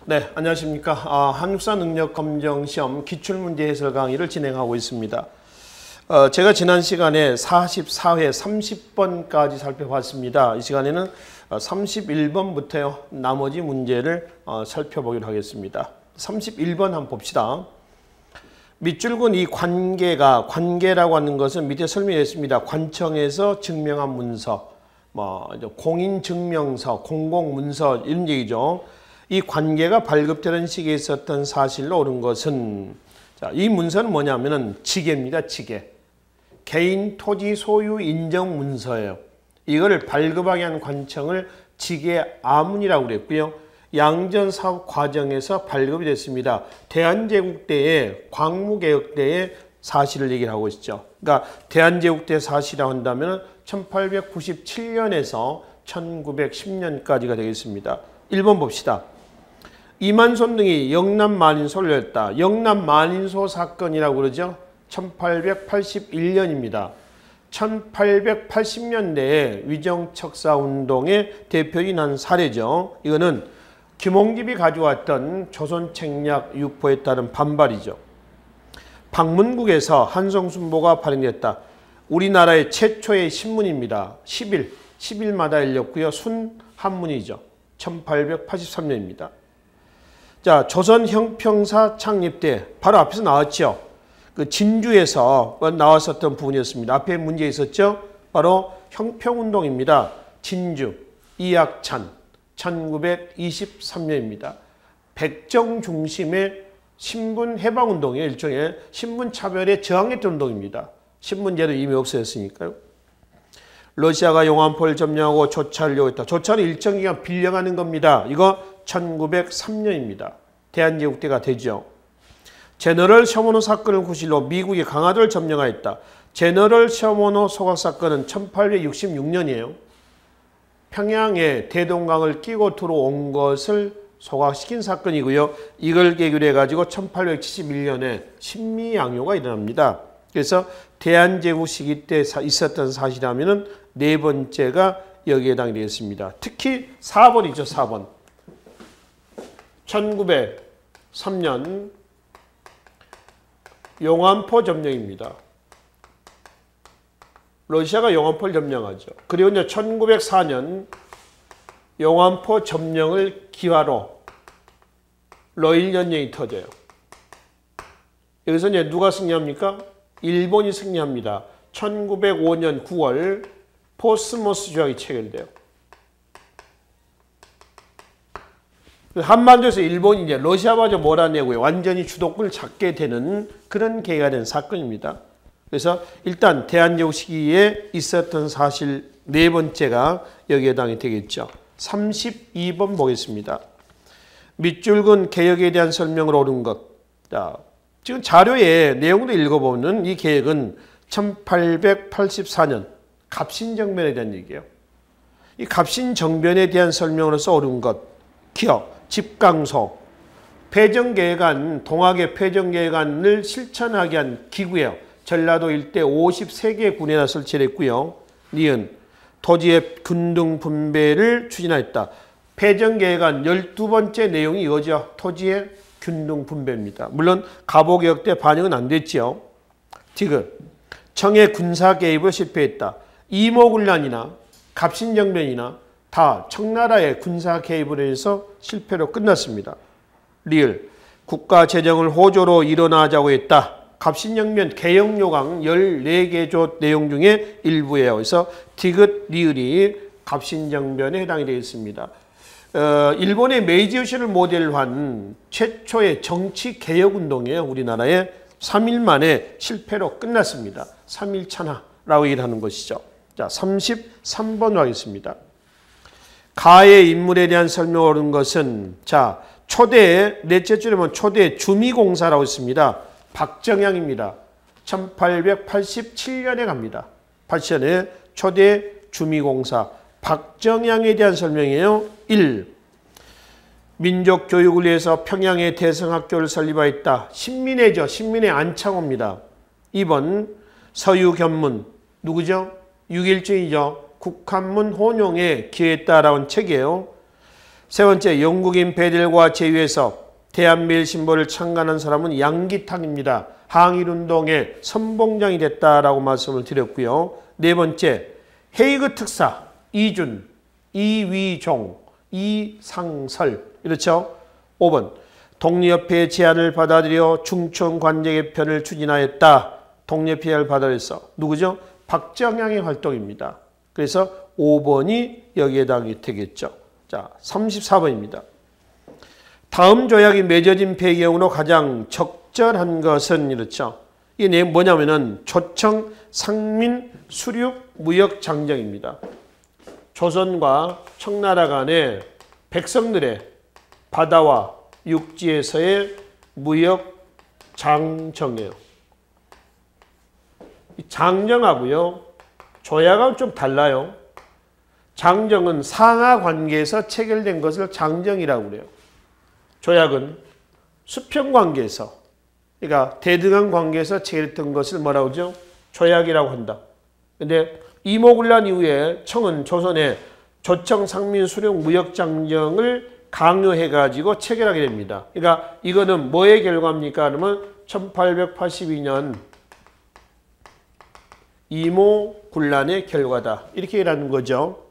네, 안녕하십니까. 한국사 능력검정시험 기출문제 해설 강의를 진행하고 있습니다. 제가 지난 시간에 44회 30번까지 살펴봤습니다. 이 시간에는 31번부터요. 나머지 문제를 살펴보기로 하겠습니다. 31번 한번 봅시다. 밑줄근 이 관계라고 하는 것은 밑에 설명했습니다. 관청에서 증명한 문서, 공인증명서, 공공문서 이런 얘기죠. 이 관계가 발급되는 시기에 있었던 사실로 옳은 것은, 자, 이 문서는 뭐냐면은 지계입니다. 지계. 개인 토지 소유 인정 문서예요. 이거를 발급하게 한 관청을 지계 아문이라고 그랬고요. 양전 사업 과정에서 발급이 됐습니다. 대한제국 때에 광무개혁 때의 사실을 얘기를 하고 있죠. 그러니까 대한제국 때 사실이라고 한다면 1897년에서 1910년까지가 되겠습니다. 1번 봅시다. 이만손 등이 영남만인소를 열었다. 영남만인소 사건이라고 그러죠. 1881년입니다. 1880년대에 위정척사운동의 대표인 한 사례죠. 이거는 김홍집이 가져왔던 조선책략 유포에 따른 반발이죠. 방문국에서 한성순보가 발행됐다. 우리나라의 최초의 신문입니다. 10일마다 열렸고요. 순한문이죠. 1883년입니다. 자, 조선 형평사 창립 때 바로 앞에서 나왔죠. 그 진주에서 나왔었던 부분이었습니다. 앞에 문제 있었죠. 바로 형평운동입니다. 진주, 이학찬, 1923년입니다. 백정 중심의 신분 해방운동이에요. 일종의 신분 차별에 저항했던 운동입니다. 신분제도 이미 없어졌으니까요. 러시아가 용안포를 점령하고 조차를 요구했다. 조차는 일정 기간 빌려가는 겁니다. 이거 1903년입니다. 대한제국 때가 되죠. 제너럴 셔머노 사건을 구실로 미국이 강화도를 점령하였다. 제너럴 셔머노 소각 사건은 1866년이에요. 평양에 대동강을 끼고 들어온 것을 소각시킨 사건이고요. 이걸 계기로 해가지고 1871년에 신미양요가 일어납니다. 그래서 대한제국 시기 때 있었던 사실이라면 네 번째가 여기에 해당이 되겠습니다. 특히 4번이죠. 4번. 1903년 용안포 점령입니다. 러시아가 용안포를 점령하죠. 그리고 이제 1904년 용안포 점령을 기화로 러일 전쟁이 터져요. 여기서 이제 누가 승리합니까? 일본이 승리합니다. 1905년 9월 포스모스 조약이 체결돼요. 한반도에서 일본이 이제 러시아마저 몰아내고요. 완전히 주도권을 잡게 되는 그런 계기가 된 사건입니다. 그래서 일단 대한제국 시기에 있었던 사실 네 번째가 여기에 해당이 되겠죠. 32번 보겠습니다. 밑줄근 개혁에 대한 설명을 옳은 것. 자, 지금 자료의 내용을 읽어보면 이 계획은 1884년 갑신정변에 대한 얘기예요. 이 갑신정변에 대한 설명으로서 옳은 것. 기억, 집강소, 폐정계획안, 동학의 폐정계획안을 실천하게 한 기구예요. 전라도 일대 53개 군에다 설치를 했고요. 니은, 토지의 균등 분배를 추진하였다. 폐정계획안 12번째 내용이 이거죠. 토지의 균등 분배입니다. 물론 갑오개혁 때 반영은 안 됐죠. 디귿, 청의 군사 개입을 실패했다. 이모군란이나 갑신정변이나 다 청나라의 군사 개입으로 해서 실패로 끝났습니다. 리을, 국가 재정을 호조로 일어나자고 했다. 갑신정변 개혁요강 14개조 내용 중에 일부예요. 그래서 디귿, 리을이 갑신정변에 해당이 되겠습니다. 일본의 메이지유신을 모델로 한 최초의 정치개혁운동이에요. 우리나라에 3일 만에 실패로 끝났습니다. 3일 찬하라고 얘기를 하는 것이죠. 자, 33번으로 하겠습니다. 가의 인물에 대한 설명을 옳은 것은, 자, 초대, 넷째 줄에 보면 초대 주미공사라고 있습니다. 박정양입니다. 1887년에 갑니다. 87년에 초대 주미공사 박정양에 대한 설명이에요. 1. 민족교육을 위해서 평양에 대성학교를 설립하였다. 신민회죠. 신민회 안창호입니다. 2번 서유견문 누구죠? 6.1중이죠. 국한문 혼용에 기여했다라는 책이에요. 세 번째, 영국인 배들과 제위에서 대한민일 신보를 창간한 사람은 양기탕입니다. 항일운동의 선봉장이 됐다라고 말씀을 드렸고요. 네 번째, 헤이그 특사 이준, 이위종, 이상설 이렇죠. 5번, 독립협회의 제안을 받아들여 충청 관제 개편을 추진하였다. 독립협회를 받아들여서 누구죠? 박정향의 활동입니다. 그래서 5번이 여기에 해당이 되겠죠. 자, 34번입니다. 다음 조약이 맺어진 배경으로 가장 적절한 것은 이렇죠. 이 내용 뭐냐면은 조청 상민 수륙 무역 장정입니다. 조선과 청나라 간의 백성들의 바다와 육지에서의 무역 장정이에요. 장정하고요, 조약은 좀 달라요. 장정은 상하 관계에서 체결된 것을 장정이라고 그래요. 조약은 수평 관계에서, 그러니까 대등한 관계에서 체결했던 것을 뭐라고 하죠? 조약이라고 한다. 근데 이모군란 이후에 청은 조선의 조청 상민 수륙 무역 장정을 강요해가지고 체결하게 됩니다. 그러니까 이거는 뭐의 결과입니까? 그러면 1882년 이모군란의 결과다. 이렇게 얘기하는 거죠.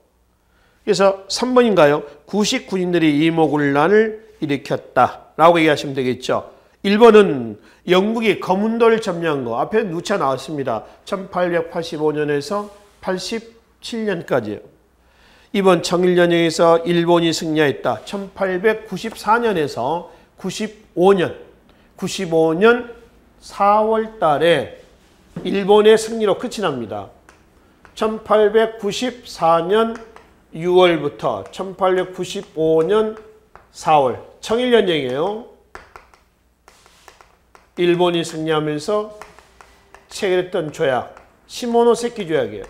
그래서 3번인가요? 구식 군인들이 이모군란을 일으켰다라고 얘기하시면 되겠죠. 1번은 영국이 거문도를 점령한 거. 앞에 누차 나왔습니다. 1885년에서 87년까지요. 2번 청일전쟁에서 일본이 승리했다. 1894년에서 95년 4월 달에 일본의 승리로 끝이 납니다. 1894년 6월부터 1895년 4월 청일전쟁이에요. 일본이 승리하면서 체결했던 조약, 시모노세키 조약이에요.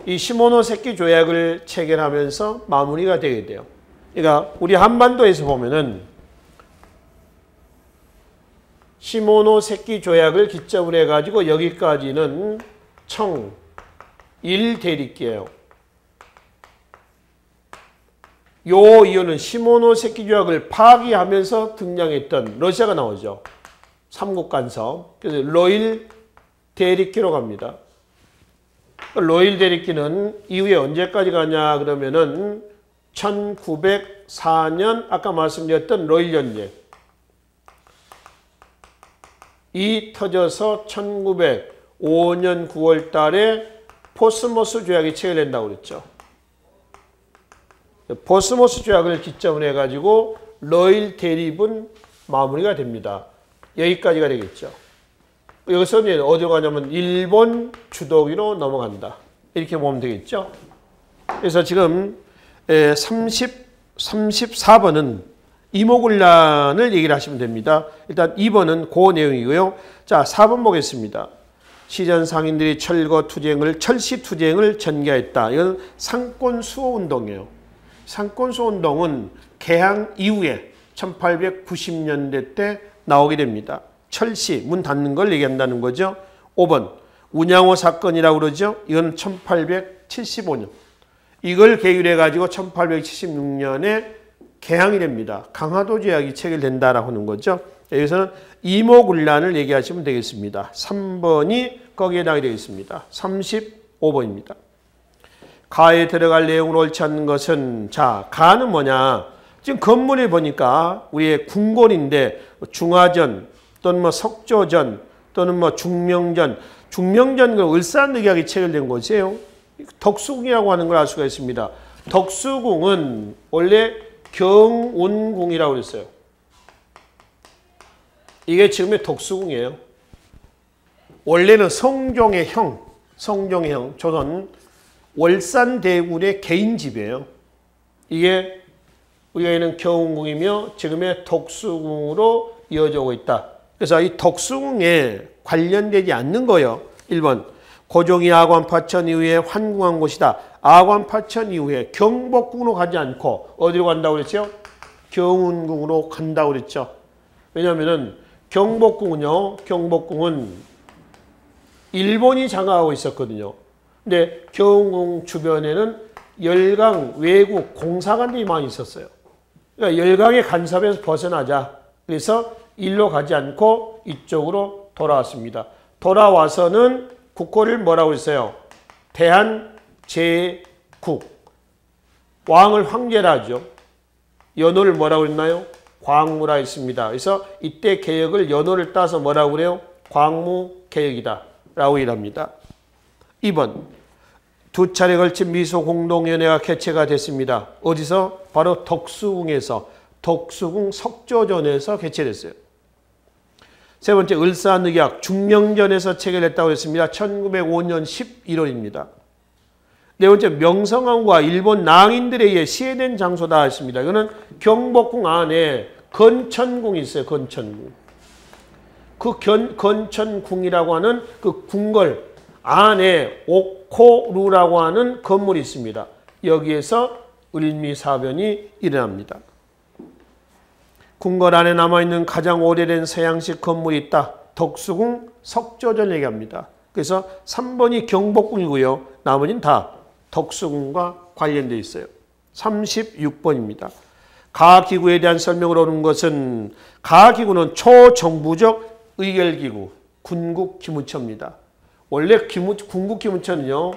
이 시모노세키 조약을 체결하면서 마무리가 되게 돼요. 그러니까 우리 한반도에서 보면은 시모노세키 조약을 기점으로 해가지고 여기까지는 청, 일 대립기예요. 요 이유는 시모노세키 조약을 파기하면서 등장했던 러시아가 나오죠. 삼국 간섭. 그래서 러일 대립기로 갑니다. 러일 대립기는 이후에 언제까지 가냐 그러면은 1904년 아까 말씀드렸던 러일 전쟁. 이 터져서 1905년 9월 달에 포스모스 조약이 체결된다고 그랬죠. 포스모스 조약을 기점으로 해가지고 러일 대립은 마무리가 됩니다. 여기까지가 되겠죠. 여기서 이제 어디로 가냐면 일본 주도기로 넘어간다. 이렇게 보면 되겠죠. 그래서 지금 34번은 이모군란을 얘기를 하시면 됩니다. 일단 2번은 그 내용이고요. 자, 4번 보겠습니다. 시전 상인들이 철시 투쟁을 전개했다. 이건 상권 수호 운동이에요. 상권 수호 운동은 개항 이후에 1890년대 때 나오게 됩니다. 철시, 문 닫는 걸 얘기한다는 거죠. 5번, 운양호 사건이라고 그러죠. 이건 1875년. 이걸 계율해가지고 1876년에 개항이 됩니다. 강화도 조약이 체결된다라고 하는 거죠. 여기서는 이모군란을 얘기하시면 되겠습니다. 3번이 거기에 해당이 되겠습니다. 35번입니다. 가에 들어갈 내용으로 옳지 않는 것은, 자, 가는 뭐냐. 지금 건물에 보니까 우리의 궁궐인데 중화전 또는 뭐 석조전 또는 뭐 중명전, 중명전은 을사늑약이 체결된 곳이에요. 덕수궁이라고 하는 걸 알 수가 있습니다. 덕수궁은 원래 경운궁이라고 그랬어요. 이게 지금의 덕수궁이에요. 원래는 성종의 형, 조선 월산대군의 개인 집이에요. 이게 우리가 있는 경운궁이며 지금의 덕수궁으로 이어져 오고 있다. 그래서 이 덕수궁에 관련되지 않는 거예요. 1번, 고종이 아관파천 이후에 환궁한 곳이다. 아관파천 이후에 경복궁으로 가지 않고 어디로 간다고 그랬죠? 경운궁으로 간다고 그랬죠. 왜냐하면 경복궁은 일본이 장악하고 있었거든요. 근데 경운궁 주변에는 열강, 외국, 공사관들이 많이 있었어요. 그러니까 열강의 간섭에서 벗어나자. 그래서 일로 가지 않고 이쪽으로 돌아왔습니다. 돌아와서는 국호를 뭐라고 했어요? 대한제국. 왕을 황제라 하죠. 연호를 뭐라고 했나요? 광무라 했습니다. 그래서 이때 개혁을 연호를 따서 뭐라고 그래요? 광무개혁이다 라고 일합니다. 2번, 두 차례 걸친 미소공동연회가 개최가 됐습니다. 어디서? 바로 덕수궁에서, 덕수궁 석조전에서 개최됐어요. 세 번째, 을사늑약 중명전에서 체결했다고 했습니다. 1905년 11월입니다. 네 번째, 명성황후가 일본 낭인들에 의해 시해된 장소다 했습니다. 이거는 경복궁 안에 건천궁이 있어요. 건천궁. 그 건천궁이라고 하는 그 궁궐 안에 옥호루라고 하는 건물이 있습니다. 여기에서 을미사변이 일어납니다. 궁궐 안에 남아있는 가장 오래된 서양식 건물이 있다. 덕수궁 석조전 얘기합니다. 그래서 3번이 경복궁이고요. 나머지는 다 덕수궁과 관련되어 있어요. 36번입니다. 가기구에 대한 설명을 오는 것은 가기구는 초정부적 의결기구, 군국기무처입니다. 원래 군국기무처는요.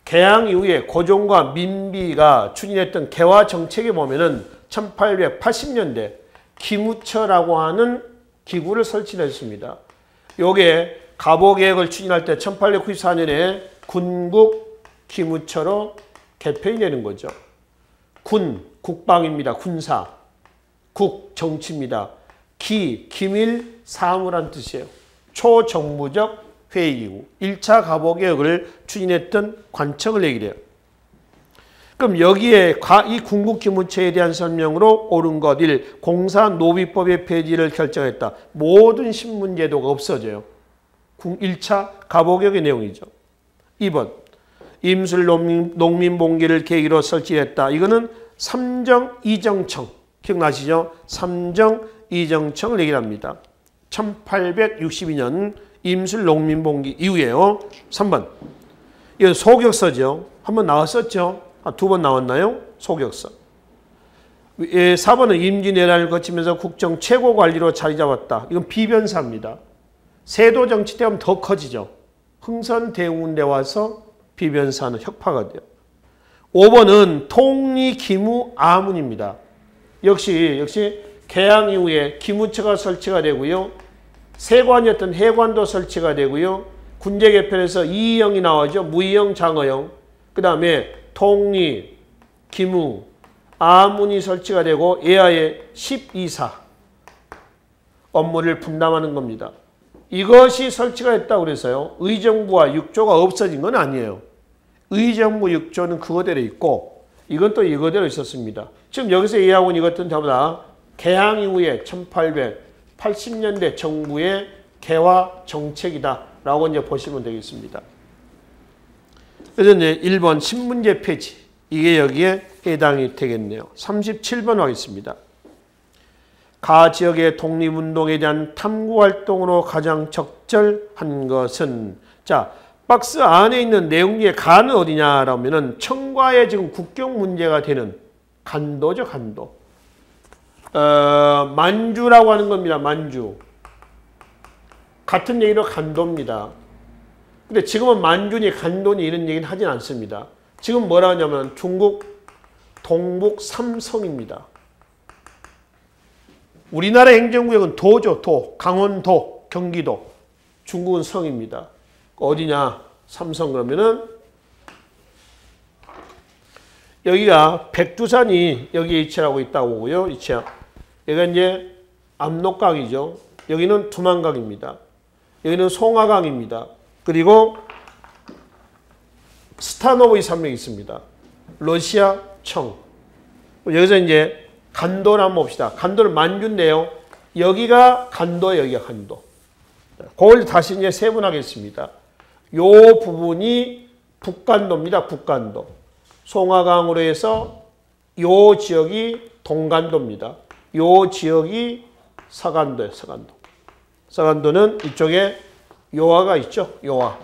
개항 이후에 고종과 민비가 추진했던 개화 정책에 보면은 1880년대 기무처라고 하는 기구를 설치했습니다. 요게 가보개혁을 추진할 때 1894년에 군국기무처로 개편이 되는 거죠. 군, 국방입니다. 군사. 국, 정치입니다. 기, 기밀, 사무란 뜻이에요. 초정부적 회의기구. 1차 가보개혁을 추진했던 관청을 얘기해요. 그럼 여기에 이 군국기무처에 대한 설명으로 옳은 것 1. 공사노비법의 폐지를 결정했다. 모든 신문제도가 없어져요. 1차 가보개혁의 내용이죠. 2번. 임술농민봉기를 계기로 설치했다. 이거는 삼정이정청. 기억나시죠? 삼정이정청을 얘기합니다. 1862년 임술농민봉기 이후에요. 3번. 이건 소격서죠. 한번 나왔었죠. 2번 나왔나요? 소격서. 4번은 임진왜란을 거치면서 국정 최고관리로 자리 잡았다. 이건 비변사입니다. 세도정치 때 하면 더 커지죠. 흥선대운대 와서 비변사는 혁파가 돼요. 5번은 통리기무아문입니다. 역시 개항 이후에 기무처가 설치가 되고요. 세관이었던 해관도 설치가 되고요. 군제 개편에서 이의형이 나오죠. 무의형, 장어형. 그 다음에 통리, 기무, 아문이 설치가 되고 예하의 12사 업무를 분담하는 겁니다. 이것이 설치가 됐다고 그래서요. 의정부와 육조가 없어진 건 아니에요. 의정부 육조는 그거대로 있고 이건 또 이거대로 있었습니다. 지금 여기서 이해하고 있는 이것들은 전부 다 개항 이후에 1880년대 정부의 개화 정책이다라고 이제 보시면 되겠습니다. 그래서 이제 1번 신문제 폐지. 이게 여기에 해당이 되겠네요. 37번 하겠습니다. 가 지역의 독립운동에 대한 탐구활동으로 가장 적절한 것은 자 박스 안에 있는 내용 중에 가는 어디냐라면은 청과의 지금 국경 문제가 되는 간도죠. 간도. 만주라고 하는 겁니다. 만주. 같은 얘기로 간도입니다. 근데 지금은 만주니 간도니 이런 얘기는 하진 않습니다. 지금 뭐라 하냐면 중국 동북 삼성입니다. 우리나라 행정구역은 도죠. 도. 강원도, 경기도. 중국은 성입니다. 어디냐? 삼성 그러면은 여기가 백두산이 여기에 위치하고 있다고 보고요. 위치하. 여기가 이제 압록강이죠. 여기는 두만강입니다. 여기는 송하강입니다. 그리고 스타노브이 산맥이 있습니다. 러시아 청. 여기서 이제 간도를 한번 봅시다. 간도를 만주인데요. 여기가 간도예요. 여기가 간도. 그걸 다시 이제 세분하겠습니다. 요 부분이 북간도입니다. 북간도. 송하강으로 해서 요 지역이 동간도입니다. 요 지역이 서간도예요. 서간도. 서간도는 이쪽에 요하가 있죠. 요하.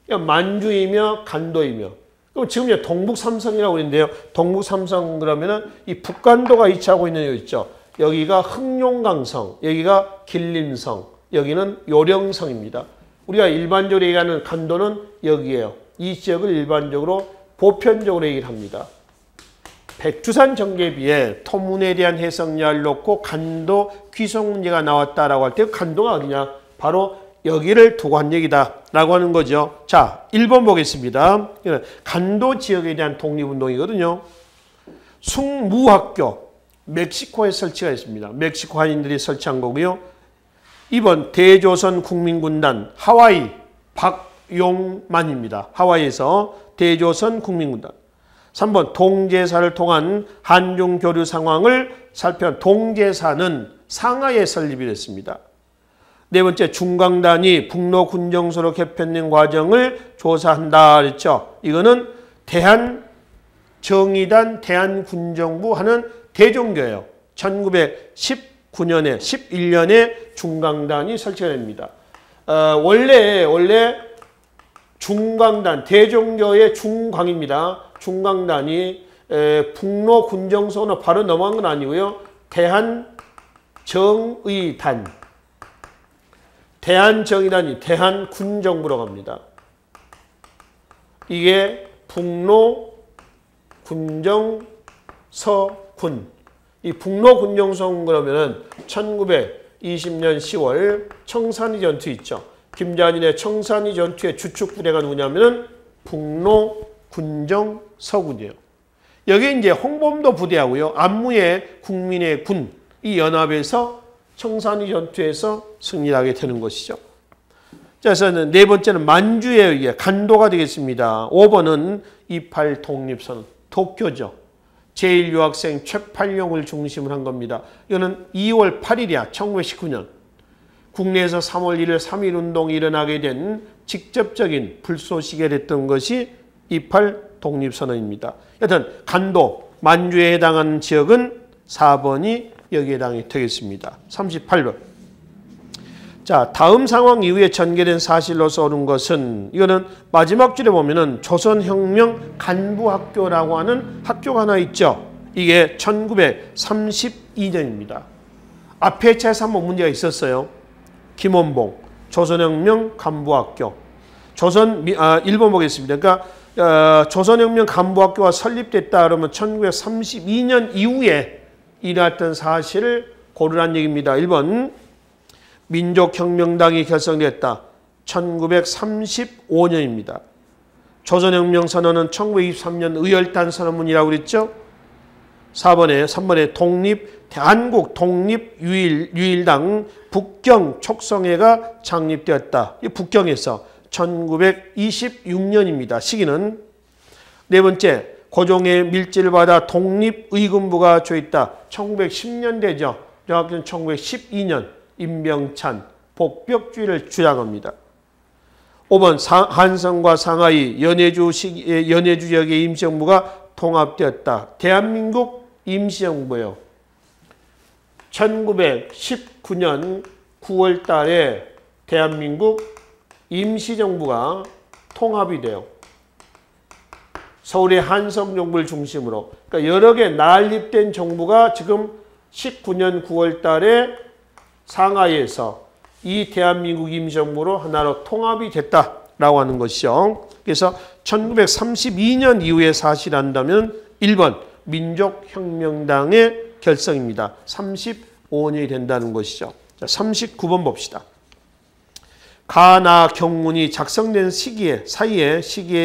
만주이며 간도이며 그럼 지금 이제 동북삼성이라고 그러는데요. 동북삼성 그러면은 이 북간도가 위치하고 있는 여기 있죠. 여기가 흑룡강성, 여기가 길림성, 여기는 요령성입니다. 우리가 일반적으로 얘기하는 간도는 여기에요. 이 지역을 일반적으로 보편적으로 얘기를 합니다. 백두산 정계비에 토문에 대한 해석량을 놓고 간도 귀속 문제가 나왔다라고 할 때 간도가 어디냐? 바로 여기를 두고 한 얘기다라고 하는 거죠. 자, 1번 보겠습니다. 간도 지역에 대한 독립운동이거든요. 숭무학교, 멕시코에 설치가 있습니다. 멕시코 한인들이 설치한 거고요. 2번 대조선 국민군단 하와이 박용만입니다. 하와이에서 대조선 국민군단. 3번 동제사를 통한 한중 교류 상황을 살펴본 동제사는 상하이에 설립이 됐습니다. 네 번째 중광단이 북로 군정소로 개편된 과정을 조사한다 그랬죠. 이거는 대한정의단 대한군정부 하는 대종교예요. 1919년에 11년에 중광단이 설치가 됩니다. 원래 중광단 대종교의 중광입니다. 중광단이 북로 군정소로 바로 넘어간 건 아니고요. 대한정의단 대한정의단이 대한군정부로 갑니다. 이게 북로 군정서군. 이 북로 군정서군 그러면은 1920년 10월 청산리 전투 있죠. 김자진의 청산리 전투의 주축부대가 누구냐면은 북로 군정서군이에요. 여기 이제 홍범도 부대하고요. 안무의 국민의 군 이 연합에서 청산리 전투에서 승리하게 되는 것이죠. 자, 그래서 네 번째는 만주에 의해 간도가 되겠습니다. 5번은 28 독립선언, 도쿄죠. 제1유학생 최팔룡을 중심으로 한 겁니다. 이거는 2월 8일이야. 1919년. 국내에서 3월 1일 3.1 운동이 일어나게 된 직접적인 불쏘시개 됐던 것이 28 독립선언입니다. 여튼 간도, 만주에 해당하는 지역은 4번이 여기에 해당이 되겠습니다. 38번. 자, 다음 상황 이후에 전개된 사실로서 옳은 것은 이거는 마지막 줄에 보면은 조선혁명 간부학교라고 하는 학교가 하나 있죠. 이게 1932년입니다. 앞에 차에서 한번 문제가 있었어요. 김원봉 조선혁명 간부학교. 1번 보겠습니다. 그러니까 조선혁명 간부학교가 설립됐다 그러면 1932년 이후에 일어났던 사실을 고르란 얘기입니다. 1번 민족혁명당이 결성됐다. 1935년입니다. 조선혁명 선언은 1923년 의열단 선언문이라고 그랬죠. 3번에 대한국 독립유일당 북경 촉성회가 창립되었다. 이 북경에서 1926년입니다. 시기는 네 번째 고종의 밀지를 받아 독립의군부가 조있다. 1910년대죠. 정확히는 1912년 임병찬 복벽주의를 주장합니다. 5번 한성과 상하이 연해주 지역의 임시정부가 통합되었다. 대한민국 임시정부예요. 1919년 9월 달에 대한민국 임시정부가 통합이 돼요. 서울의 한성정부를 중심으로. 그러니까 여러 개 난립된 정부가 지금 19년 9월 달에 상하이에서 이 대한민국 임시정부로 하나로 통합이 됐다라고 하는 것이죠. 그래서 1932년 이후에 사실한다면 1번 민족혁명당의 결성입니다. 35년이 된다는 것이죠. 자, 39번 봅시다. 가나 경문이 작성된 시기에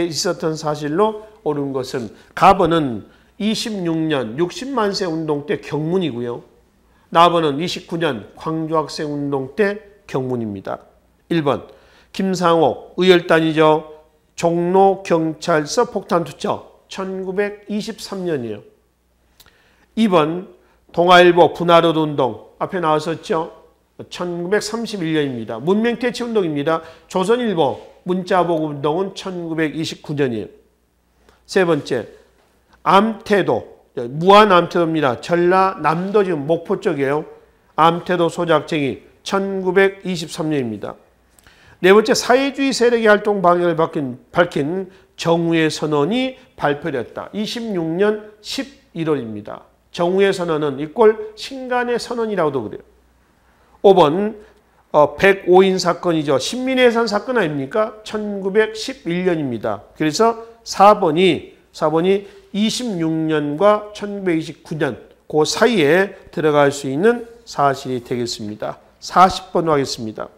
있었던 사실로 옳은 것은 가번은 26년 60만세 운동 때 경문이고요. 나번은 29년 광주학생 운동 때 경문입니다. 1번 김상옥 의열단이죠. 종로경찰서 폭탄투척 1923년이에요. 2번 동아일보 분화롯 운동 앞에 나왔었죠. 1931년입니다. 문명퇴치운동입니다. 조선일보 문자보고 운동은 1929년이에요. 세 번째 암태도 무한암태도입니다. 전라남도 지금 목포 쪽이에요. 암태도 소작쟁이 1923년입니다. 네 번째, 사회주의 세력의 활동 방향을 밝힌 정우의 선언이 발표됐다. 26년 11월입니다. 정우의 선언은 이꼴 신간의 선언이라고도 그래요. 5번 105인 사건이죠. 신민해산 사건 아닙니까? 1911년입니다. 그래서 4번이 26년과 1929년 그 사이에 들어갈 수 있는 사실이 되겠습니다. 40번 하겠습니다.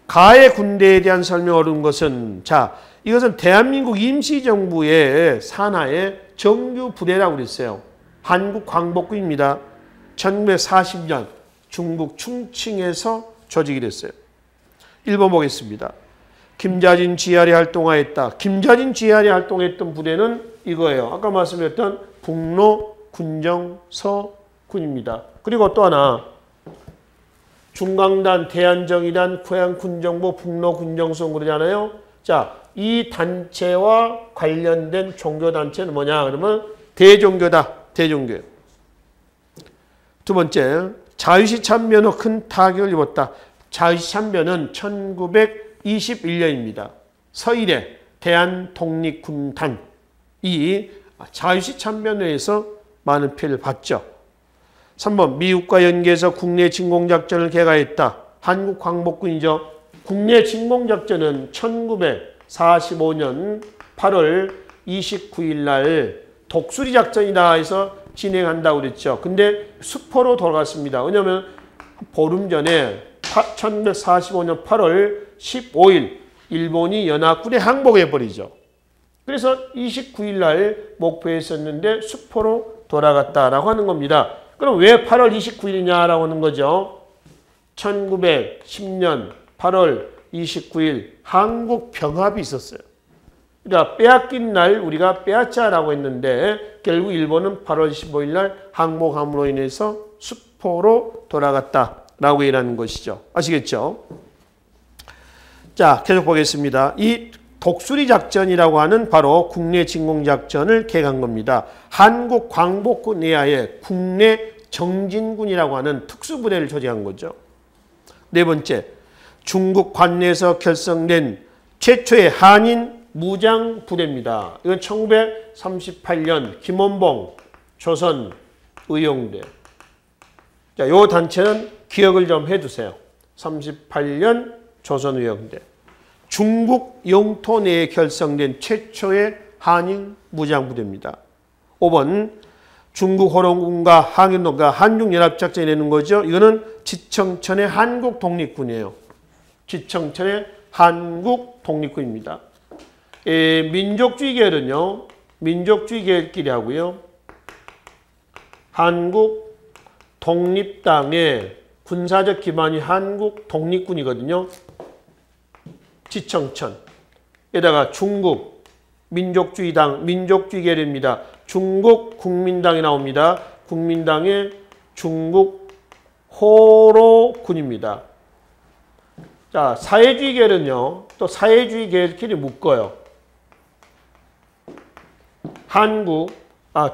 가해 군대에 대한 설명을 얻은 것은, 자, 이것은 대한민국 임시정부의 산하의 정규 부대라고 그랬어요. 한국광복군입니다. 1940년 중국 충칭에서 조직이 됐어요. 1번 보겠습니다. 김자진 GR이 활동하였다. 김자진 GR이 활동했던 부대는 이거예요. 아까 말씀드렸던 북로 군정서군입니다. 그리고 또 하나 중강단, 대한정의단, 고향군정부, 북로군정서군 그러잖아요. 자, 이 단체와 관련된 종교단체는 뭐냐? 그러면 대종교다. 대종교예요. 두 번째, 자유시 참변 후 큰 타격을 입었다. 자유시 참변은 1921년입니다. 서일의 대한독립군단이 자유시 참변회에서 많은 피해를 봤죠. 3번, 미국과 연계해서 국내 진공작전을 개가했다. 한국광복군이죠. 국내 진공작전은 1945년 8월 29일 날 독수리 작전이다 해서 진행한다고 그랬죠. 근데 수포로 돌아갔습니다. 왜냐하면 보름 전에 1945년 8월 15일 일본이 연합군에 항복해버리죠. 그래서 29일 날 목표에 있었는데 수포로 돌아갔다라고 하는 겁니다. 그럼 왜 8월 29일이냐라고 하는 거죠. 1910년 8월 29일 한국 병합이 있었어요. 그러니까 빼앗긴 날 우리가 빼앗자라고 했는데 결국 일본은 8월 15일 날 항복함으로 인해서 수포로 돌아갔다라고 일하는 것이죠. 아시겠죠? 자, 계속 보겠습니다. 이 독수리 작전이라고 하는 바로 국내 진공작전을 개간 겁니다. 한국광복군 내하에 국내 정진군이라고 하는 특수부대를 조직한 거죠. 네 번째, 중국 관내에서 결성된 최초의 한인 무장부대입니다. 이건 1938년 김원봉 조선 의용대. 자, 요 단체는 기억을 좀 해두세요. 38년 조선 의용대. 중국 영토 내에 결성된 최초의 한인 무장부대입니다. 5번, 중국 호롱군과 항일동과 한중연합작전이 되는 거죠. 이거는 지청천의 한국독립군이에요. 지청천의 한국독립군입니다. 민족주의 계열은요, 민족주의 계열끼리 하고요. 한국 독립당의 군사적 기반이 한국 독립군이거든요. 지청천에다가 중국 민족주의당, 민족주의 계열입니다. 중국 국민당이 나옵니다. 국민당의 중국 호로군입니다. 자, 사회주의 계열은요, 또 사회주의 계열끼리 묶어요.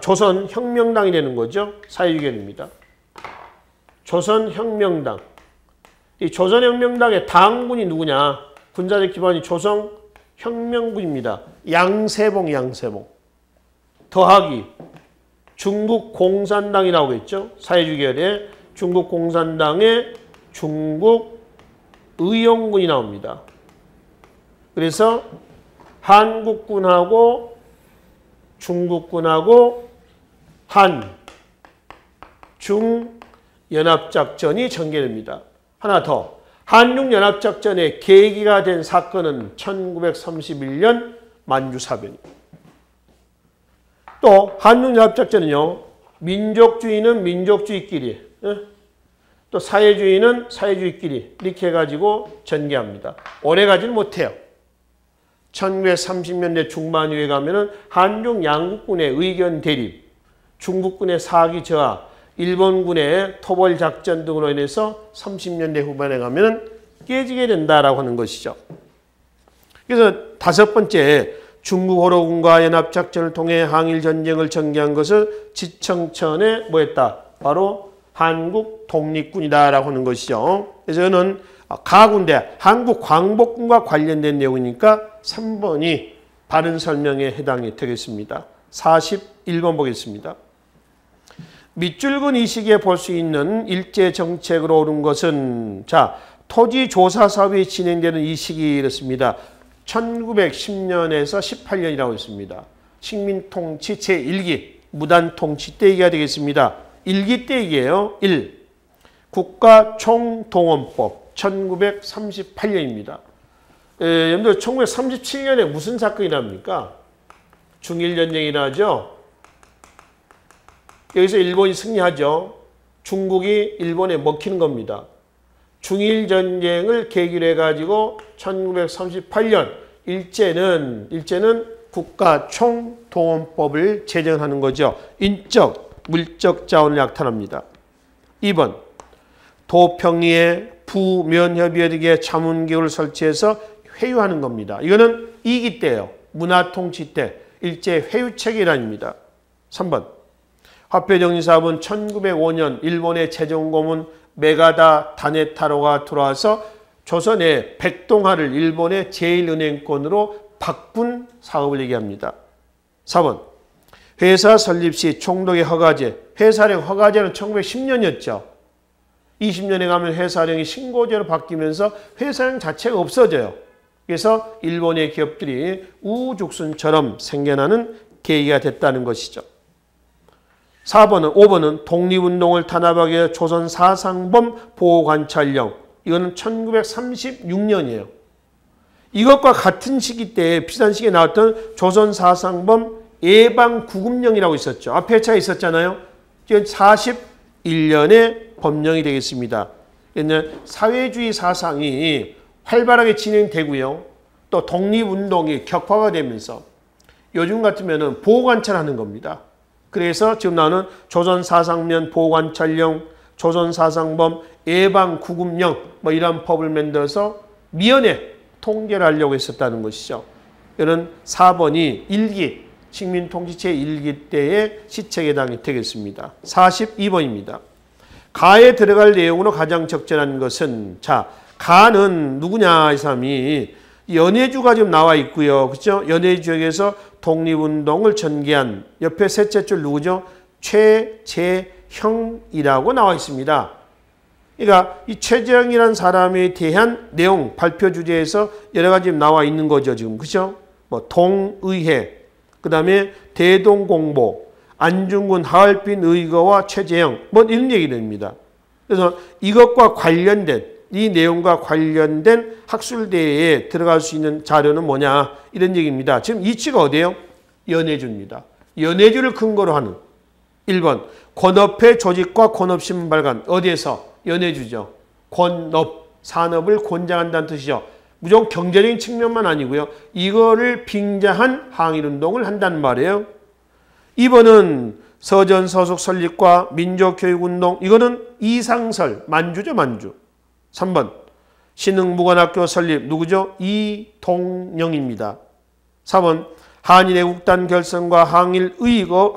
조선혁명당이 되는 거죠. 사회주의계열입니다. 조선혁명당. 이 조선혁명당의 당군이 누구냐? 군사적 기반이 조선혁명군입니다. 양세봉. 더하기 중국공산당이 나오겠죠. 사회주의 계열에 중국공산당의 중국의용군이 나옵니다. 그래서 한국군하고 중국군하고 한중연합작전이 전개됩니다. 하나 더. 한중연합작전의 계기가 된 사건은 1931년 만주사변입니다. 또 한중연합작전은요. 민족주의는 민족주의끼리, 또 사회주의는 사회주의끼리 이렇게 해가지고 전개합니다. 오래 가지는 못해요. 1930년대 중반 이후에 가면은 한중 양국군의 의견 대립, 중국군의 사기 저하, 일본군의 토벌 작전 등으로 인해서 30년대 후반에 가면은 깨지게 된다라고 하는 것이죠. 그래서 다섯 번째, 중국 호로군과 연합작전을 통해 항일 전쟁을 전개한 것은 지청천에 뭐였다? 바로 한국 독립군이다라고 하는 것이죠. 그래서 저는 가군데 한국광복군과 관련된 내용이니까 3번이 바른 설명에 해당이 되겠습니다. 41번 보겠습니다. 밑줄근 이 시기에 볼 수 있는 일제 정책으로 오른 것은 자 토지 조사 사업이 진행되는 이 시기 이렇습니다. 1910년에서 18년이라고 했습니다. 식민통치 제1기 무단통치 때 얘기가 되겠습니다. 1기 때 얘기예요. 1. 국가총동원법 1938년입니다. 여러분들 1937년에 무슨 사건이 납니까? 중일전쟁이 나죠. 여기서 일본이 승리하죠. 중국이 일본에 먹히는 겁니다. 중일전쟁을 계기로 해가지고 1938년 일제는 국가총동원법을 제정하는 거죠. 인적, 물적 자원을 약탈합니다. 2번 도평리에 부면협의회에 자문기구를 설치해서 회유하는 겁니다. 이거는 2기 때예요. 문화통치 때 일제 회유체계란입니다. 3번 화폐정리사업은 1905년 일본의 재정고문 메가다 다네타로가 들어와서 조선의 백동화를 일본의 제1은행권으로 바꾼 사업을 얘기합니다. 4번 회사 설립 시 총독의 허가제, 회사령 허가제는 1910년이었죠. 20년에 가면 회사령이 신고제로 바뀌면서 회사령 자체가 없어져요. 그래서 일본의 기업들이 우죽순처럼 생겨나는 계기가 됐다는 것이죠. 5번은 독립운동을 탄압하기 위해 조선 사상범 보호관찰령. 이거는 1936년이에요. 이것과 같은 시기 때 비슷한 시기에 나왔던 조선 사상범 예방구금령이라고 있었죠. 앞에 차에 있었잖아요. 지금 41년에 법령이 되겠습니다. 사회주의 사상이 활발하게 진행되고요. 또 독립운동이 격화가 되면서 요즘 같으면 보호관찰하는 겁니다. 그래서 지금 나오는 조선사상면 보호관찰령, 조선사상범 예방구금령 뭐 이런 법을 만들어서 미연에 통제를 하려고 했었다는 것이죠. 이런 4번이 1기 식민통치체 1기 때의 시책에 해당이 되겠습니다. 42번입니다. 가에 들어갈 내용으로 가장 적절한 것은 자 가는 누구냐 이 사람이 연해주가 지금 나와 있고요. 그렇죠? 연해주에게서 독립운동을 전개한 옆에 셋째 줄 누구죠? 최재형이라고 나와 있습니다. 그러니까 이 최재형이라는 사람에 대한 내용 발표 주제에서 여러 가지 나와 있는 거죠. 지금 그렇죠? 뭐 동의회, 그 다음에 대동공보, 안중근, 하얼빈 의거와 최재형 뭐 이런 얘기입니다. 그래서 이것과 관련된 이 내용과 관련된 학술대에 들어갈 수 있는 자료는 뭐냐 이런 얘기입니다. 지금 이치가 어디예요? 연해주입니다. 연해주를 근거로 하는 1번 권업회 조직과 권업신문 발간 어디에서? 연해주죠. 권업, 산업을 권장한다는 뜻이죠. 무조건 경제적인 측면만 아니고요. 이거를 빙자한 항일운동을 한다는 말이에요. 2번은 서전서속 설립과 민족교육운동 이거는 이상설, 만주죠. 만주. 3번 신흥무관학교 설립 누구죠? 이동영입니다. 4번 한일애국단 결성과 항일의거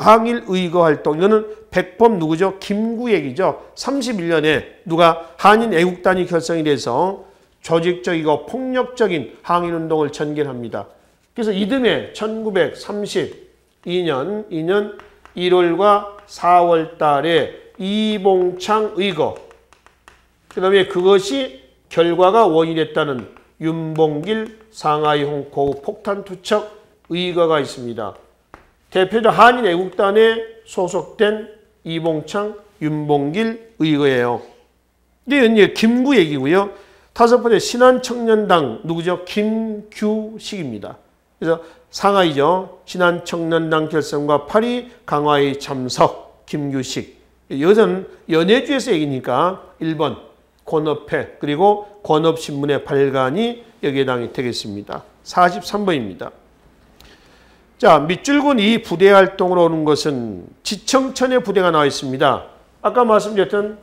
활동 이거는 백범 누구죠? 김구액이죠. 31년에 누가 한일애국단이 결성이 돼서 조직적이고 폭력적인 항일운동을 전개합니다. 그래서 이듬해 1932년 1월과 4월 달에 이봉창 의거 그 다음에 그것이 결과가 원인이 됐다는 윤봉길 상하이 홍콩 폭탄 투척 의거가 있습니다. 대표적 한일애국단에 소속된 이봉창, 윤봉길 의거예요. 이게 김구 얘기고요. 5번째 신한청년당 누구죠? 김규식입니다. 그래서 상하이죠. 신한청년당 결성과 파리 강화의 참석 김규식. 이것은 연해주에서 얘기니까 1번 권업회 그리고 권업신문의 발간이 여기에 해당이 되겠습니다. 43번입니다. 자, 밑줄근 이 부대 활동으로 오는 것은 지청천의 부대가 나와 있습니다. 아까 말씀드렸던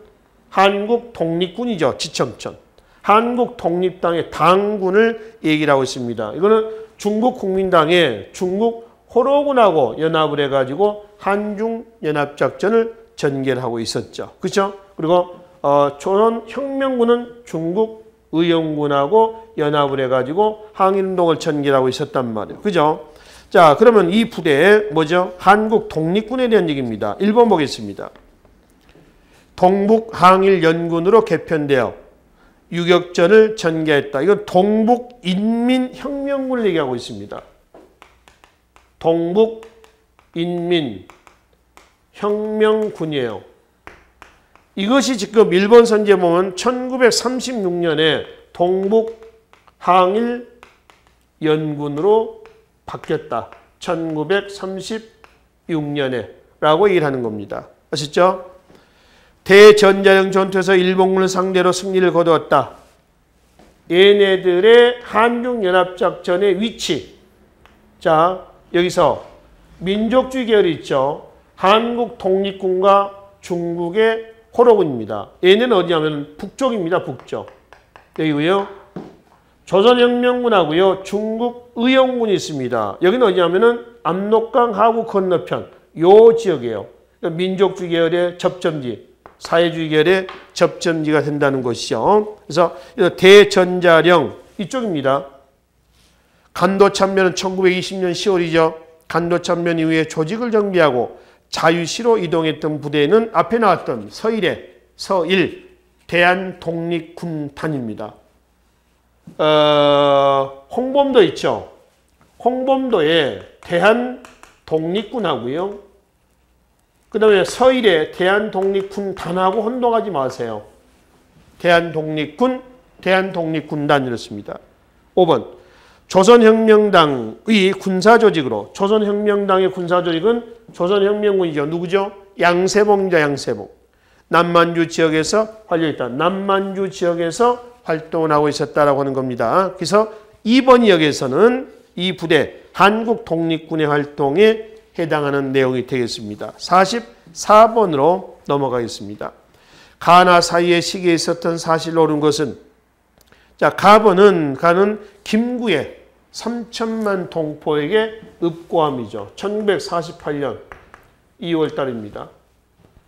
한국 독립군이죠. 지청천. 한국 독립당의 당군을 얘기를 하고 있습니다. 이거는 중국 국민당의 중국 호로군하고 연합을 해가지고 한중연합작전을 전개를 하고 있었죠. 그렇죠? 그리고 조선혁명군은 중국 의용군하고 연합을 해가지고 항일운동을 전개하고 있었단 말이에요. 그죠? 자, 그러면 이 부대 뭐죠? 한국 독립군에 대한 얘기입니다. 1번 보겠습니다. 동북항일연군으로 개편되어 유격전을 전개했다. 이건 동북인민혁명군을 얘기하고 있습니다. 동북인민혁명군이에요. 이것이 지금 일본 선지에 보면 1936년에 동북항일연군으로 바뀌었다. 1936년에 라고 얘기를 하는 겁니다. 아시죠? 대전자령 전투에서 일본군을 상대로 승리를 거두었다. 얘네들의 한중연합작전의 위치. 자, 여기서 민족주의 계열이 있죠. 한국 독립군과 중국의 호로군입니다. 얘네는 어디냐면 북쪽입니다. 북쪽. 여기고요. 조선혁명군하고요. 중국 의용군이 있습니다. 여기는 어디냐면은 압록강 하구 건너편 요 지역이에요. 그러니까 민족주의 계열의 접점지, 사회주의 계열의 접점지가 된다는 것이죠. 그래서 대전자령 이쪽입니다. 간도참변은 1920년 10월이죠. 간도참변 이후에 조직을 정비하고 자유시로 이동했던 부대는 앞에 나왔던 서일 대한독립군단입니다. 홍범도 있죠. 홍범도에 대한독립군하고요. 그 다음에 서일에 대한독립군단하고 혼동하지 마세요. 대한독립군단 이렇습니다. 5번 조선혁명당의 군사조직으로 조선혁명당의 군사조직은 조선혁명군이죠. 누구죠? 양세봉입니다. 양세봉. 남만주 지역에서 활동했다. 남만주 지역에서 활동을 하고 있었다라고 하는 겁니다. 그래서 2번 역에서는 이 부대 한국 독립군의 활동에 해당하는 내용이 되겠습니다. 44번으로 넘어가겠습니다. 가나 사이의 시기에 있었던 사실로 옳은 것은 자, 가는 김구의 3천만 동포에게 읍고함이죠. 1948년 2월 달입니다.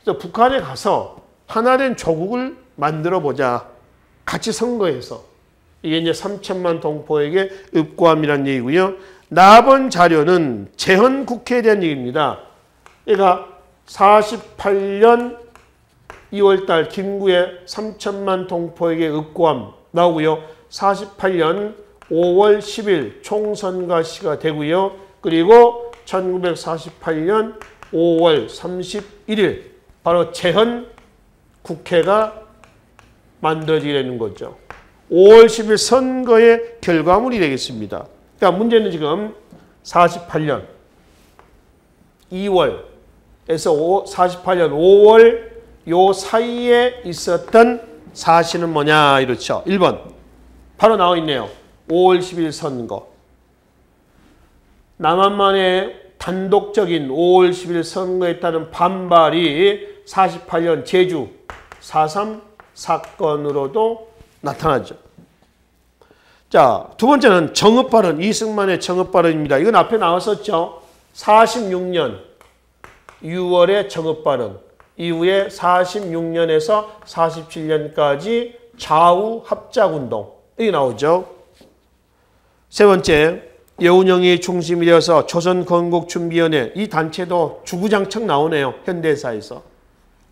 그래서 북한에 가서 하나된 조국을 만들어 보자. 같이 선거해서. 이게 이제 3천만 동포에게 읍고함이라는 얘기고요. 나번 자료는 재헌 국회에 대한 얘기입니다. 그러니까 48년 2월 달 김구의 3천만 동포에게 읍고함 나오고요. 48년 5월 10일 총선과 시가 되고요. 그리고 1948년 5월 31일 바로 재헌 국회가 만들어지게 되는 거죠. 5월 10일 선거의 결과물이 되겠습니다. 그러니까 문제는 지금 48년 2월에서 48년 5월 요 사이에 있었던 사실은 뭐냐 이렇죠. 1번 바로 나와 있네요. 5월 10일 선거. 남한만의 단독적인 5월 10일 선거에 따른 반발이 48년 제주 4.3 사건으로도 나타나죠. 자, 두 번째는 정읍발언, 이승만의 정읍발언입니다. 이건 앞에 나왔었죠. 46년 6월에 정읍발언. 이후에 46년에서 47년까지 좌우 합작운동. 이게 나오죠. 세 번째, 여운형이 중심이 되어서 조선건국준비위원회. 이 단체도 주구장창 나오네요. 현대사에서.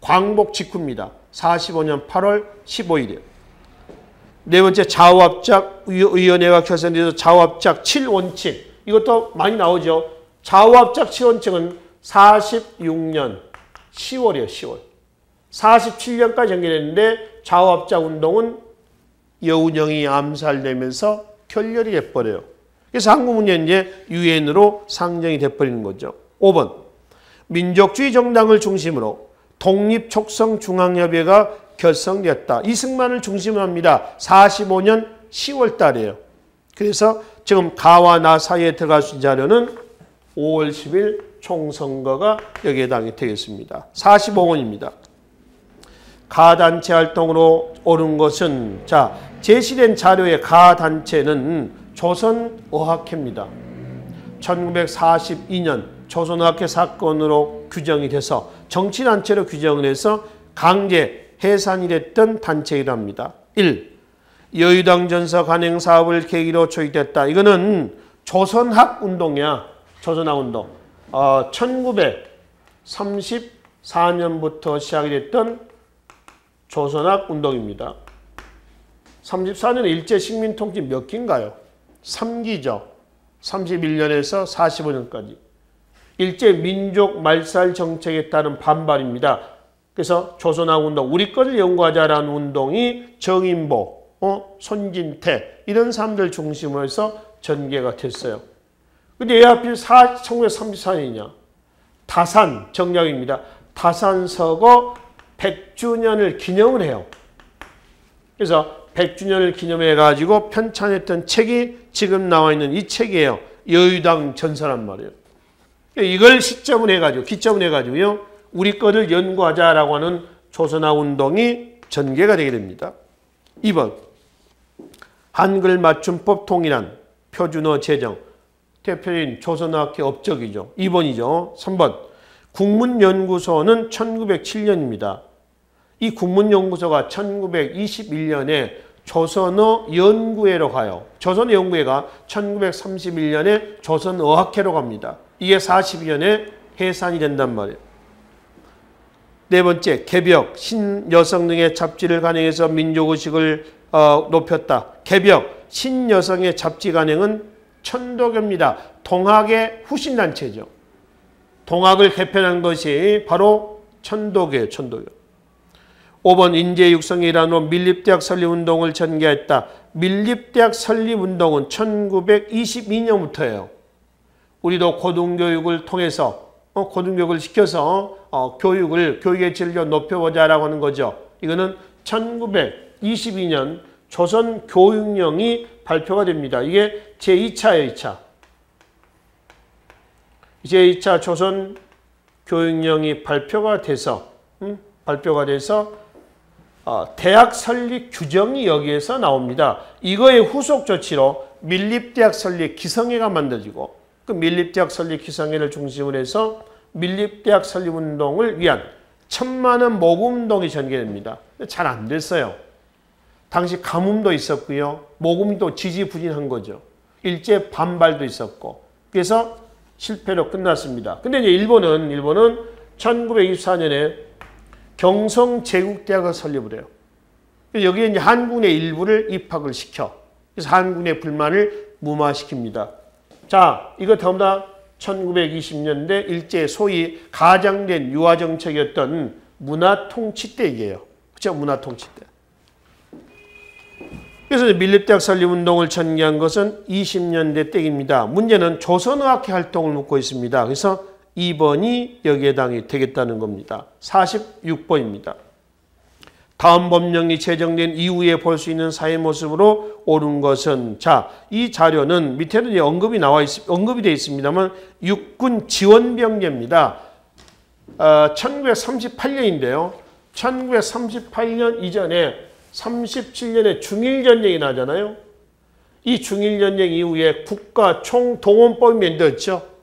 광복 직후입니다. 45년 8월 15일이에요. 네 번째, 좌우합작위원회가 결성돼서 좌우합작 7원칙. 이것도 많이 나오죠. 좌우합작 7원칙은 46년 10월이에요. 10월. 47년까지 연결했는데 좌우합작 운동은 여운형이 암살되면서 결렬이 돼버려요. 그래서 한국 문제는 이제 유엔으로 상정이 돼버리는 거죠. 5번. 민족주의 정당을 중심으로 독립촉성중앙협의회가 결성되었다. 이승만을 중심으로 합니다. 45년 10월 달이에요. 그래서 지금 가와 나 사이에 들어갈 수 있는 자료는 5월 10일 총선거가 여기에 해당이 되겠습니다. 45번입니다. 가단체 활동으로 옳은 것은 자 제시된 자료의 가단체는 조선어학회입니다. 1942년 조선어학회 사건으로 규정이 돼서 정치단체로 규정을 해서 강제 해산이 됐던 단체이랍니다. 1. 여의당 전사 간행 사업을 계기로 초익됐다. 이거는 조선학 운동이야. 조선학 운동. 1934년부터 시작이 됐던 조선학 운동입니다. 34년에 일제 식민 통치 몇 기인가요? 3기죠. 31년에서 45년까지. 일제 민족 말살 정책에 따른 반발입니다. 그래서 조선학 운동, 우리 것을 연구하자라는 운동이 정인보, 손진태 이런 사람들 중심으로 해서 전개가 됐어요. 근데 왜 하필 1934년이냐? 다산 정략입니다. 다산 서거 100주년을 기념을 해요. 그래서 100주년을 기념해가지고 편찬했던 책이 지금 나와 있는 이 책이에요. 여의당 전사란 말이에요. 이걸 시점을 해가지고, 기점을 해가지고요. 우리 거를 연구하자라고 하는 조선학 운동이 전개가 되게 됩니다. 2번. 한글 맞춤법 통일한 표준어 제정. 대표인 조선학회 업적이죠. 2번이죠. 3번. 국문연구소는 1907년입니다. 이 국문연구소가 1921년에 조선어 연구회로 가요. 조선어 연구회가 1931년에 조선어학회로 갑니다. 이게 42년에 해산이 된단 말이에요. 네 번째, 개벽, 신여성 등의 잡지를 간행해서 민족의식을 높였다. 개벽, 신여성의 잡지 간행은 천도교입니다. 동학의 후신단체죠. 동학을 개편한 것이 바로 천도교예요. 천도교. 5번 인재 육성의 일환으로 밀립대학 설립운동을 전개했다. 밀립대학 설립운동은 1922년부터예요. 우리도 고등교육을 통해서 고등교육을 시켜서 교육의 질을 높여보자라고 하는 거죠. 이거는 1922년 조선교육령이 발표가 됩니다. 이게 제2차예요. 2차. 제2차 조선교육령이 발표가 돼서 대학 설립 규정이 여기에서 나옵니다. 이거의 후속 조치로 밀립대학 설립 기성회가 만들어지고 그 밀립대학 설립 기성회를 중심으로 해서 밀립대학 설립운동을 위한 1000만원 모금운동이 전개됩니다. 잘 안 됐어요. 당시 가뭄도 있었고요. 모금도 지지부진한 거죠. 일제 반발도 있었고. 그래서 실패로 끝났습니다. 근데 이제 일본은 1924년에 경성제국대학을 설립을 해요. 여기에 이제 한군의 일부를 입학을 시켜. 그래서 한군의 불만을 무마시킵니다. 자, 이거 전부 다 1920년대 일제 소위 가장된 유화정책이었던 문화통치 때 얘기예요. 그렇죠? 문화통치 때. 그래서 밀립대학 설립운동을 전개한 것은 20년대 때입니다. 문제는 조선어학회 활동을 묻고 있습니다. 그래서 2번이 여기에 해당이 되겠다는 겁니다. 46번입니다. 다음 법령이 제정된 이후에 볼 수 있는 사회 모습으로 옳은 것은, 자, 이 자료는 밑에는 언급이 되어 있습니다만 육군 지원병제입니다. 1938년인데요. 1938년 이전에 37년에 중일전쟁이 나잖아요. 이 중일전쟁 이후에 국가총동원법이 만들었죠.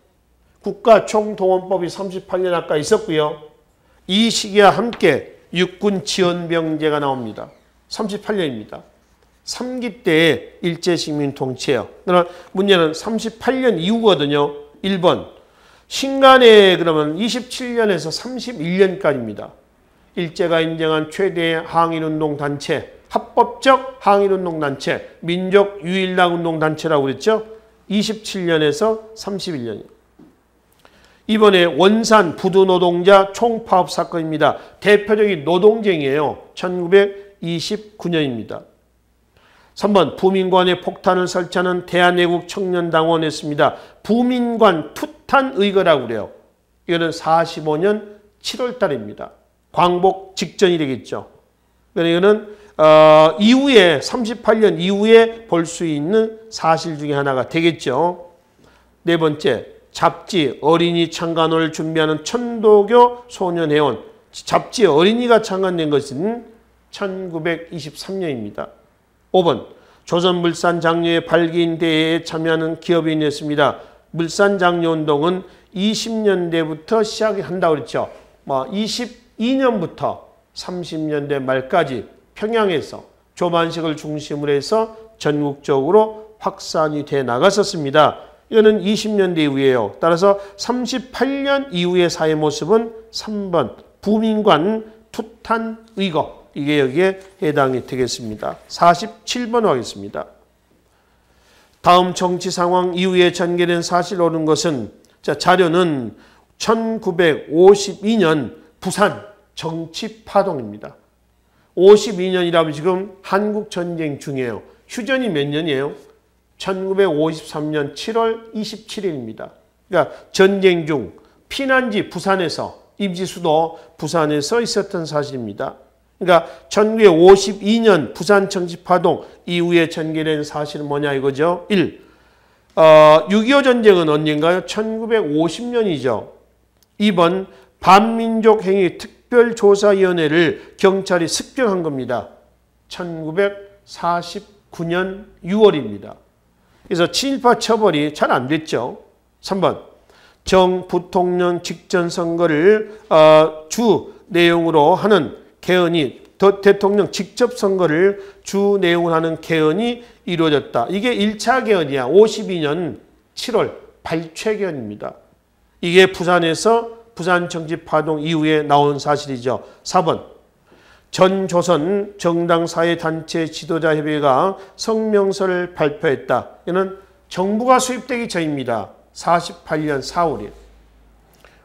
국가총동원법이 38년 아까 있었고요. 이 시기와 함께 육군 지원병제가 나옵니다. 38년입니다. 3기 때의 일제식민 통치예요. 그러나 문제는 38년 이후거든요. 1번. 신간에 그러면 27년에서 31년까지입니다. 일제가 인정한 최대의 항일운동단체, 합법적 항일운동단체, 민족유일당운동단체라고 그랬죠. 27년에서 31년이에요. 이번에 원산 부두노동자 총파업 사건입니다. 대표적인 노동쟁이에요. 1929년입니다. 3번 부민관에 폭탄을 설치하는 대한애국 청년당원했습니다. 부민관 투탄 의거라고 그래요. 이거는 45년 7월 달입니다. 광복 직전이 되겠죠. 이거는 이후에 38년 이후에 볼 수 있는 사실 중에 하나가 되겠죠. 네 번째, 잡지 어린이 창간호를 준비하는 천도교 소년회원. 잡지 어린이가 창간된 것은 1923년입니다. 5번, 조선물산장려의 발기인대회에 참여하는 기업인이었습니다. 물산장려운동은 20년대부터 시작한다고 그랬죠. 22년부터 30년대 말까지 평양에서 조반식을 중심으로 해서 전국적으로 확산이 돼 나갔었습니다. 이거는 20년대 이후예요. 따라서 38년 이후의 사회 모습은 3번 부민관 투탄 의거, 이게 여기에 해당이 되겠습니다. 47번 하겠습니다. 다음 정치 상황 이후에 전개된 사실 옳은 것은, 자, 자료는 1952년 부산 정치 파동입니다. 52년이라면 지금 한국 전쟁 중이에요. 휴전이 몇 년이에요? 1953년 7월 27일입니다. 그러니까 전쟁 중 피난지 부산에서, 임시수도 부산에서 있었던 사실입니다. 그러니까 1952년 부산 정치파동 이후에 전개된 사실은 뭐냐 이거죠. 1. 6.25 전쟁은 언젠가요? 1950년이죠. 2번 반민족 행위 특별조사위원회를 경찰이 습격한 겁니다. 1949년 6월입니다. 그래서 친일파 처벌이 잘 안 됐죠. 3번 정 부통령 직전 선거를 주 내용으로 하는 개헌이, 대통령 직접 선거를 주 내용으로 하는 개헌이 이루어졌다. 이게 1차 개헌이야. 52년 7월 발췌 개헌입니다. 이게 부산에서 부산 정치 파동 이후에 나온 사실이죠. 4번 전 조선 정당 사회 단체 지도자 협의회가 성명서를 발표했다. 이는 정부가 수립되기 전입니다. 48년 4월이에요.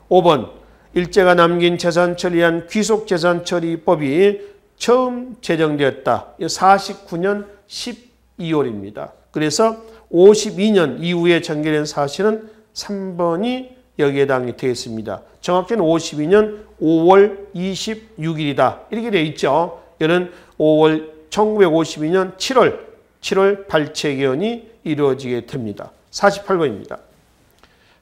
5번 일제가 남긴 재산 처리한 귀속재산 처리법이 처음 제정되었다. 49년 12월입니다. 그래서 52년 이후에 전개된 사실은 3번이 여기에 해당이 되겠습니다. 정확히는 52년 5월 26일이다. 이렇게 되어 있죠. 이는 1952년 7월 발췌 개헌이 이루어지게 됩니다. 48번입니다.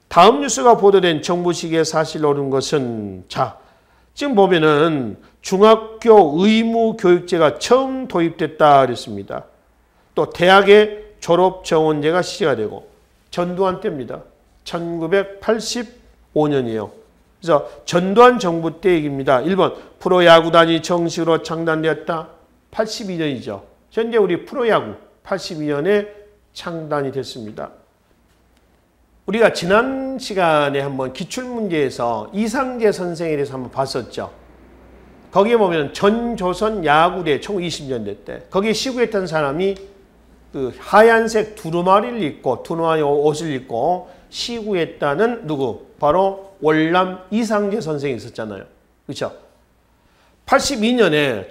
다음 뉴스가 보도된 정부식의 사실 옳은 것은, 자, 지금 보면은 중학교 의무교육제가 처음 도입됐다 그랬습니다. 또 대학의 졸업정원제가 시제가 되고, 전두환 때입니다. 1985년이에요. 그래서 전두환 정부 때 얘기입니다. 1번 프로야구단이 정식으로 창단되었다. 82년이죠. 현재 우리 프로야구 82년에 창단이 됐습니다. 우리가 지난 시간에 한번 기출문제에서 이상재 선생에 대해서 한번 봤었죠. 거기에 보면 전조선 야구대 1920년대 때 거기에 시구했던 사람이 그 하얀색 두루마리를 입고 두루마리 옷을 입고 시구했다는 누구? 바로 월남 이상재 선생이 있었잖아요. 그렇죠? 1982년에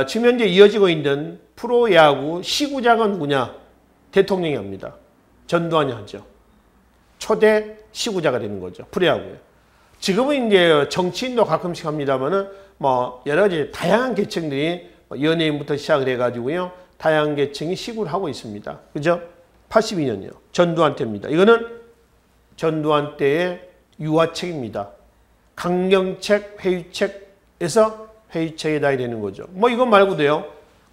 지금 현재 이어지고 있는 프로야구 시구자가 누구냐? 대통령이 합니다. 전두환이 하죠. 초대 시구자가 되는 거죠. 프로야구에. 지금은 이제 정치인도 가끔씩 합니다만은 뭐 여러 가지 다양한 계층들이 연예인부터 시작을 해가지고요. 다양한 계층이 시구를 하고 있습니다. 그죠? 82년이요. 전두환 때입니다. 이거는 전두환 때의 유화책입니다. 강경책, 회유책에서 회유책에 해당이 되는 거죠. 뭐 이것 말고도요.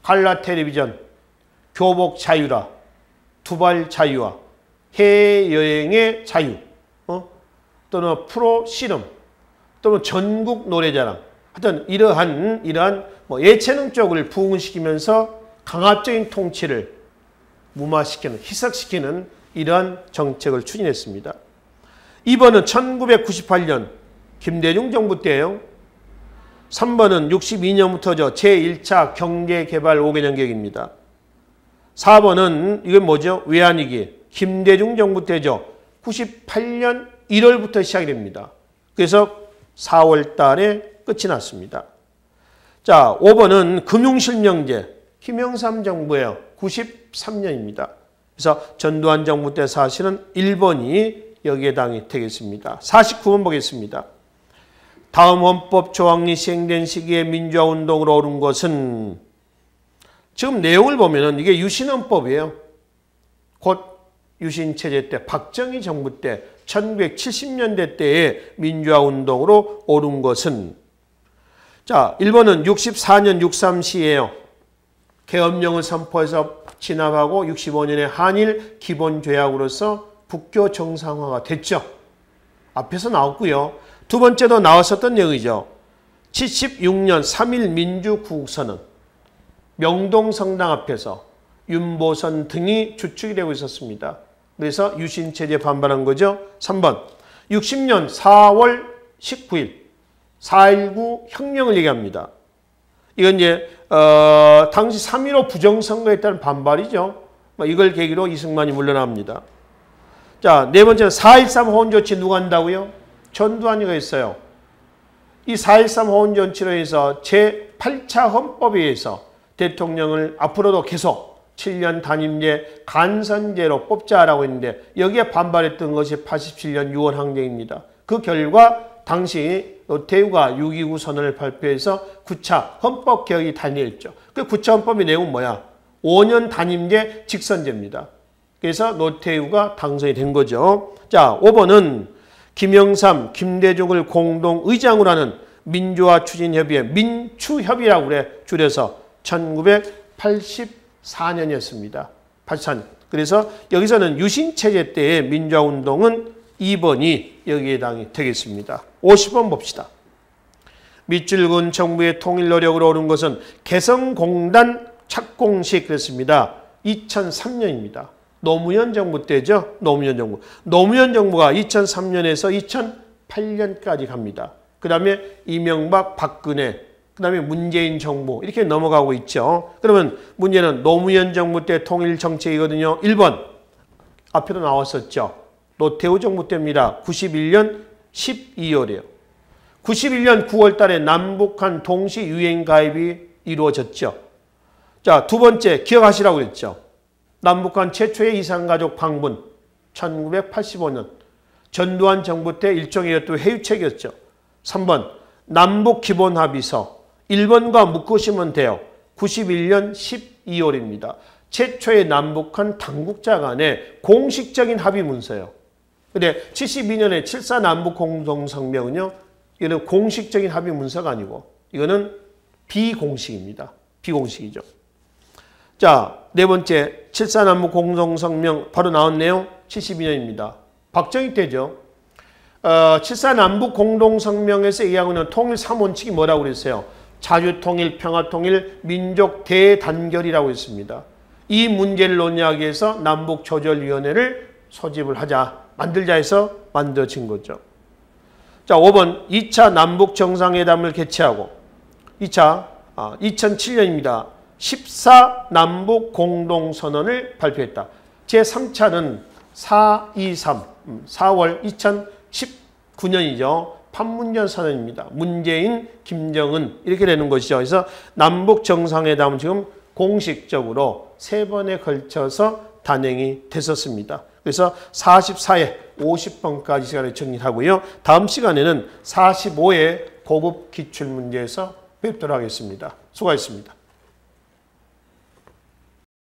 갈라 텔레비전, 교복 자유라, 두발 자유화, 해외여행의 자유, 또는 프로 씨름, 또는 전국 노래자랑, 하여튼 이러한 뭐 예체능 쪽을 부흥시키면서 강압적인 통치를 무마시키는, 희석시키는 이러한 정책을 추진했습니다. 2번은 1998년 김대중 정부 때예요. 3번은 62년부터죠. 제1차 경제개발 5개년 계획입니다. 4번은 이게 뭐죠? 외환위기. 김대중 정부 때죠. 98년 1월부터 시작이 됩니다. 그래서 4월 달에 끝이 났습니다. 자, 5번은 금융실명제. 김영삼 정부예요. 93년입니다. 그래서 전두환 정부 때 사실은 1번이 여기에 해당이 되겠습니다. 49번 보겠습니다. 다음 헌법 조항이 시행된 시기에 민주화운동으로 오른 것은, 지금 내용을 보면은 이게 유신헌법이에요. 곧 유신체제 때, 박정희 정부 때, 1970년대 때에 민주화운동으로 오른 것은, 자, 1번은 64년 63시예요. 계엄령을 선포해서 진압하고 65년에 한일 기본조약으로서 국교 정상화가 됐죠. 앞에서 나왔고요. 두 번째도 나왔었던 내용이죠. 76년 3.1 민주구국선언. 명동성당 앞에서 윤보선 등이 주축이 되고 있었습니다. 그래서 유신체제에 반발한 거죠. 3번 60년 4월 19일 4.19 혁명을 얘기합니다. 이건 이제 당시 3.15 부정선거에 따른 반발이죠. 이걸 계기로 이승만이 물러납니다. 자, 네 번째는 4.13 호원조치 누가 한다고요? 전두환이가 했어요. 이 4.13 호원조치로 해서 제8차 헌법에 의해서 대통령을 앞으로도 계속 7년 단임제 간선제로 뽑자라고 했는데 여기에 반발했던 것이 87년 6월 항쟁입니다. 그 결과 당시 노태우가 6.29 선언을 발표해서 9차 헌법 개혁이 단일했죠. 그 9차 헌법의 내용은 뭐야? 5년 단임제 직선제입니다. 그래서 노태우가 당선이 된 거죠. 자, 5번은 김영삼, 김대중을 공동의장으로 하는 민주화 추진협의회 민추협이라고 그래. 줄여서 1984년이었습니다. 84년. 그래서 여기서는 유신체제 때의 민주화운동은 2번이 여기에 해당이 되겠습니다. 50번 봅시다. 밑줄근 정부의 통일 노력으로 오른 것은 개성공단 착공식 그랬습니다. 2003년입니다. 노무현 정부 때죠. 노무현 정부. 노무현 정부가 2003년에서 2008년까지 갑니다. 그 다음에 이명박, 박근혜, 그 다음에 문재인 정부 이렇게 넘어가고 있죠. 그러면 문제는 노무현 정부 때 통일 정책이거든요. 1번 앞에도 나왔었죠. 노태우 정부 때입니다. 91년 12월이에요. 91년 9월 달에 남북한 동시 유엔 가입이 이루어졌죠. 자, 두 번째 기억하시라고 그랬죠. 남북한 최초의 이산가족 방문 1985년 전두환 정부 때 일종의 또 회유책이었죠. 3번 남북기본합의서 1번과 묶으시면 돼요. 91년 12월입니다. 최초의 남북한 당국자 간의 공식적인 합의 문서예요. 근데 72년에 7.4 남북공동성명은요. 이거는 공식적인 합의 문서가 아니고 이거는 비공식입니다. 비공식이죠. 자, 네 번째 7.4 남북공동성명 바로 나왔네요. 72년입니다. 박정희 때죠. 7.4 남북공동성명에서 얘기하고는 통일 3원칙이 뭐라고 그랬어요? 자주통일, 평화통일, 민족 대단결이라고 했습니다. 이 문제를 논의하기 위해서 남북조절위원회를 소집을 하자, 만들자 해서 만들어진 거죠. 자, 5번 2차 남북정상회담을 개최하고 2차 2007년입니다. 14 남북공동선언을 발표했다. 제3차는 4.23 4월 2019년이죠. 판문점 선언입니다. 문재인, 김정은 이렇게 되는 것이죠. 그래서 남북정상회담은 지금 공식적으로 3번에 걸쳐서 단행이 됐었습니다. 그래서 44회 50번까지 시간을 정리하고요. 다음 시간에는 45회 고급 기출문제에서 뵙도록 하겠습니다. 수고하셨습니다.